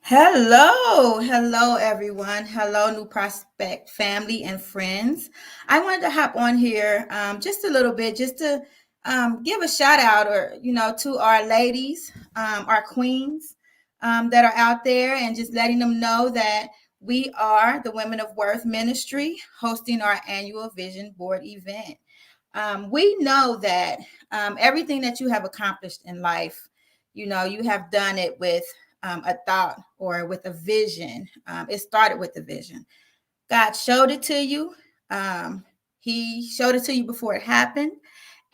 Hello, everyone. Hello, New Prospect family and friends. I wanted to hop on here just a little bit, just to give a shout out, or to our ladies, our queens that are out there, and just letting them know that we are the Women of Worth Ministry hosting our annual Vision Board event. We know that everything that you have accomplished in life, you have done it with a thought or with a vision. It started with a vision. God showed it to you. Um, he showed it to you before it happened.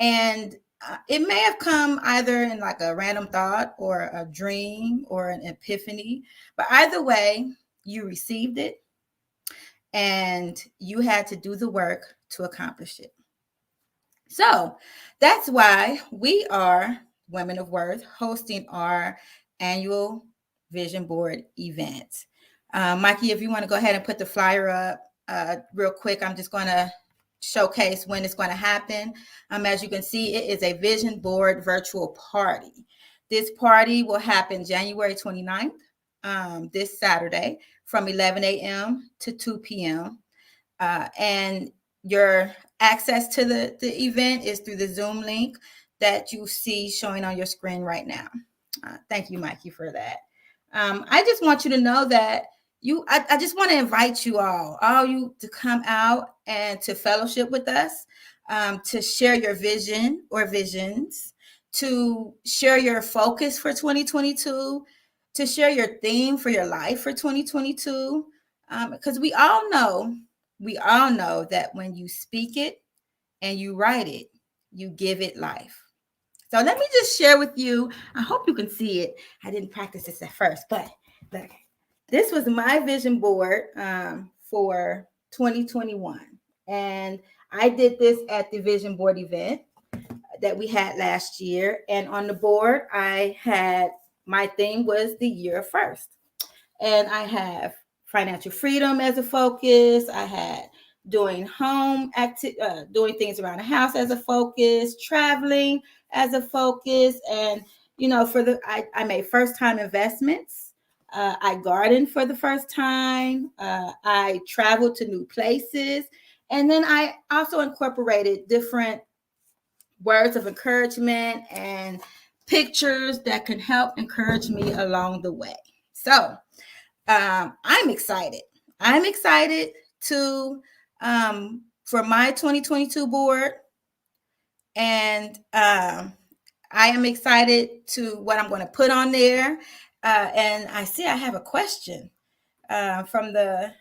And it may have come either in like a random thought or a dream or an epiphany, but either way, you received it and you had to do the work to accomplish it. So that's why we are Women of Worth hosting our annual vision board event. Mikey, if you want to go ahead and put the flyer up real quick, I'm just going to showcase when it's going to happen. As you can see, it is a vision board virtual party. This party will happen January 29th, this Saturday, from 11 a.m. to 2 p.m. And your access to the event is through the Zoom link that you see showing on your screen right now. Thank you, Mikey, for that. I just want you to know that I just want to invite you all you to come out and to fellowship with us, to share your vision or visions, to share your focus for 2022, to share your theme for your life for 2022. Because we all know that when you speak it and you write it, you give it life. So let me just share with you. I hope you can see it. I didn't practice this at first, but look, this was my vision board for 2021. And I did this at the vision board event that we had last year. And on the board, my theme was the year first. And I have financial freedom as a focus. I had doing things around the house as a focus, traveling as a focus, and I made first time investments. I gardened for the first time. I traveled to new places, and then I also incorporated different words of encouragement and pictures that can help encourage me along the way. So I'm excited. I'm excited to for my 2022 board, and I am excited to what I'm going to put on there. And I see I have a question from the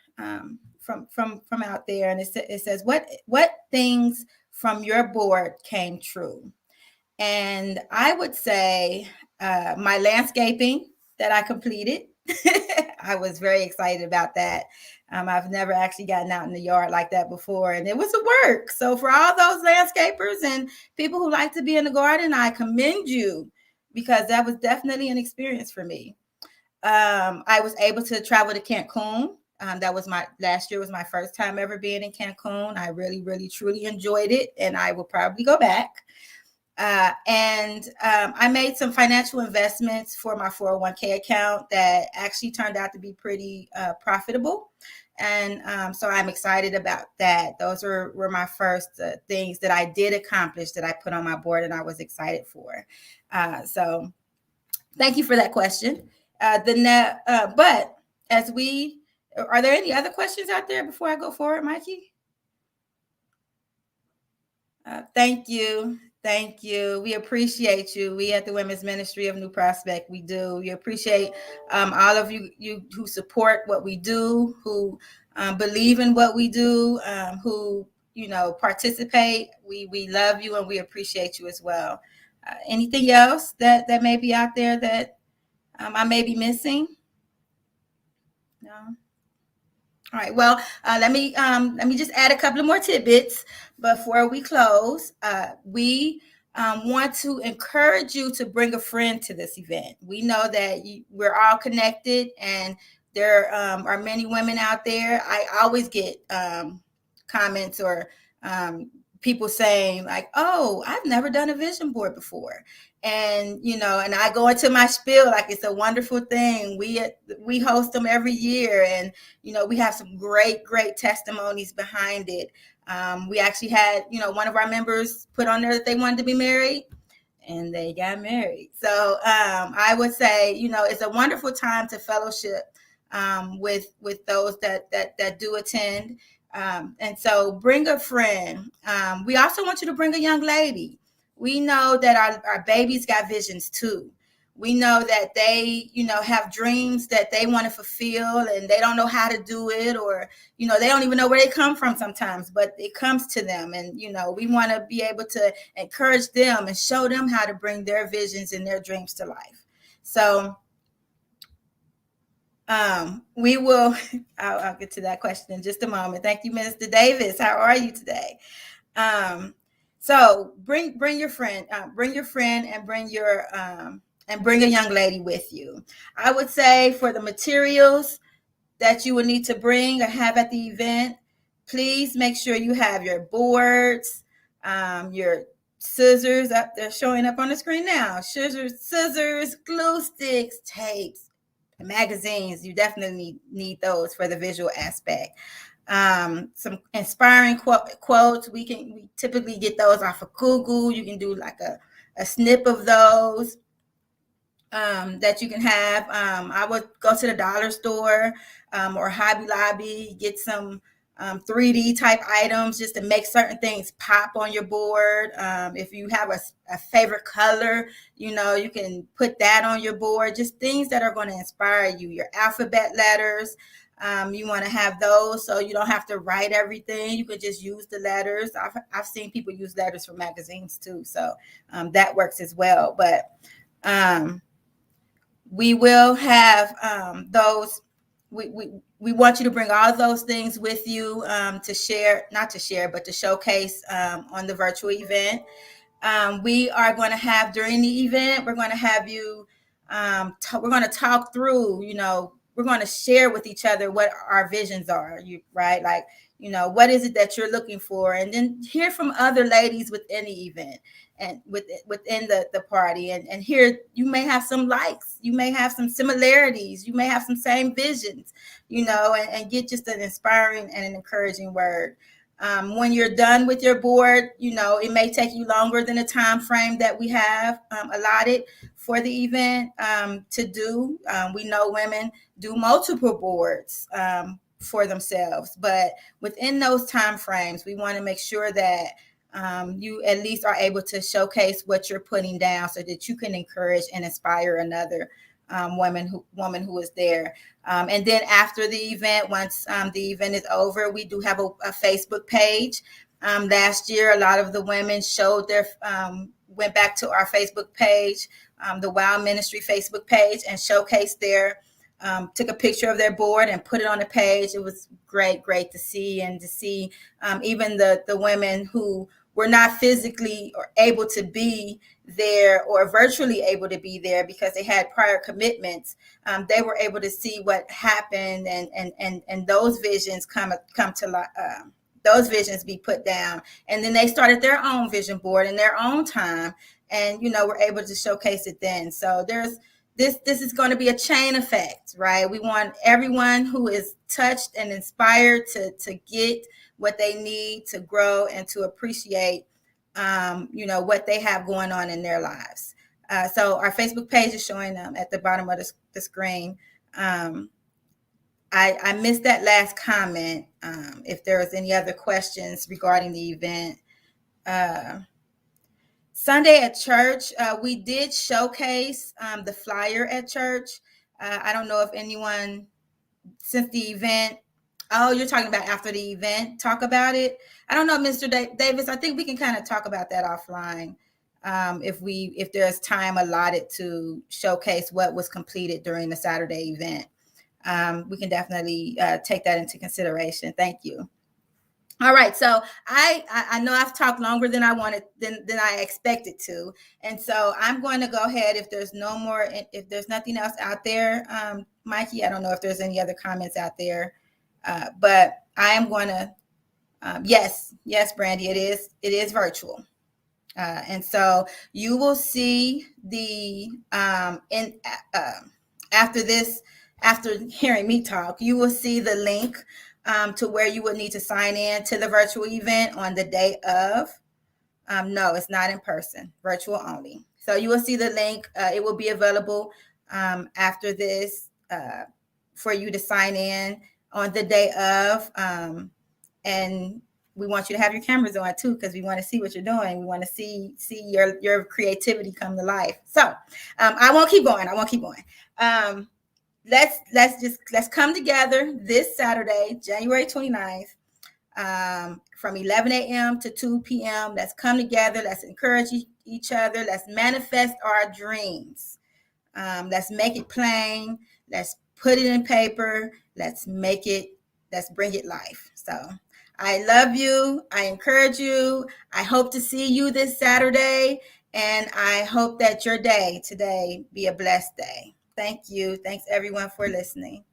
from out there, and it says, what things from your board came true? And I would say my landscaping that I completed. I was very excited about that. I've never actually gotten out in the yard like that before, and it was a work. So for all those landscapers and people who like to be in the garden, I commend you, because that was definitely an experience for me. I was able to travel to Cancun. That was my last year was my first time ever being in Cancun. I really, really, truly enjoyed it, and I will probably go back. And I made some financial investments for my 401k account that actually turned out to be pretty profitable. And so I'm excited about that. Those were my first things that I did accomplish that I put on my board and I was excited for. So thank you for that question. But are there any other questions out there before I go forward, Mikey? Thank you. Thank you. We appreciate you. We at the Women's Ministry of New Prospect, we do. We appreciate all of you who support what we do, who believe in what we do, who participate. We love you and we appreciate you as well. Anything else that may be out there that I may be missing? No. All right. Well, let me just add a couple of more tidbits before we close. We want to encourage you to bring a friend to this event. We know that we're all connected, and there are many women out there. I always get comments or people saying like, oh, I've never done a vision board before. And, and I go into my spiel like it's a wonderful thing. We host them every year, and, we have some great testimonies behind it. We actually had, one of our members put on there that they wanted to be married, and they got married. So I would say, it's a wonderful time to fellowship with those that do attend. And so bring a friend. We also want you to bring a young lady. We know that our babies got visions too. We know that they, have dreams that they want to fulfill, and they don't know how to do it, or, they don't even know where they come from sometimes, but it comes to them. And, we want to be able to encourage them and show them how to bring their visions and their dreams to life. So we will, I'll get to that question in just a moment. Thank you, Minister Davis. How are you today? So bring your friend, and bring a young lady with you. I would say for the materials that you will need to bring or have at the event, please make sure you have your boards, your scissors up there showing up on the screen now. Scissors, glue sticks, tapes, magazines. You definitely need those for the visual aspect. Some inspiring quotes. We typically get those off of Google. You can do like a snip of those that you can have. I would go to the dollar store or Hobby Lobby, get some 3D type items just to make certain things pop on your board. If you have a favorite color, you can put that on your board. Just things that are going to inspire you. Your alphabet letters. You want to have those so you don't have to write everything. You could just use the letters. I've seen people use letters for magazines too, so that works as well. But we will have those. We want you to bring all those things with you to share, not to share, but to showcase on the virtual event. We are going to have during the event, we're going to have you, we're going to talk through, we're going to share with each other what our visions are, right? Like, what is it that you're looking for? And then hear from other ladies within the event and within the party. And here you may have some likes, you may have some similarities, you may have some same visions, and get just an inspiring and an encouraging word. When you're done with your board, it may take you longer than the time frame that we have allotted for the event to do. We know women do multiple boards for themselves, but within those time frames, we want to make sure that you at least are able to showcase what you're putting down so that you can encourage and inspire another woman who is there. And then after the event, once the event is over, we do have a Facebook page. Last year, a lot of the women went back to our Facebook page, the Wow Ministry Facebook page, and showcased took a picture of their board and put it on the page. It was great to see, and to see even the women who were not physically or able to be there or virtually able to be there because they had prior commitments. They were able to see what happened, and those visions come to life. Those visions be put down, and then they started their own vision board in their own time, and we're able to showcase it then. So this is going to be a chain effect, right? We want everyone who is touched and inspired to get what they need to grow and to appreciate what they have going on in their lives. So our Facebook page is showing at the bottom of the screen. I missed that last comment. If there was any other questions regarding the event. Sunday at church, we did showcase the flyer at church. I don't know if anyone, since the event, oh, you're talking about after the event, talk about it. I don't know, Mr. Davis, I think we can kind of talk about that offline. If there's time allotted to showcase what was completed during the Saturday event. We can definitely take that into consideration. Thank you. All right, so I know I've talked longer than I wanted than I expected to, and so I'm going to go ahead. If there's nothing else out there, Mikey, I don't know if there's any other comments out there, but I am going to Yes, Brandy, it is virtual. And so you will see the in after this, after hearing me talk, you will see the link to where you would need to sign in to the virtual event on the day of. No, it's not in person, virtual only. So you will see the link. It will be available after this for you to sign in on the day of. And we want you to have your cameras on too, because we want to see what you're doing. We want to see your creativity come to life. So I won't keep going. I won't keep going. Let's come together this Saturday, January 29th, from 11 a.m. to 2 p.m. Let's come together. Let's encourage each other. Let's manifest our dreams. Let's make it plain. Let's put it in paper. Let's bring it life. So I love you. I encourage you. I hope to see you this Saturday. And I hope that your day today be a blessed day. Thank you. Thanks everyone for listening.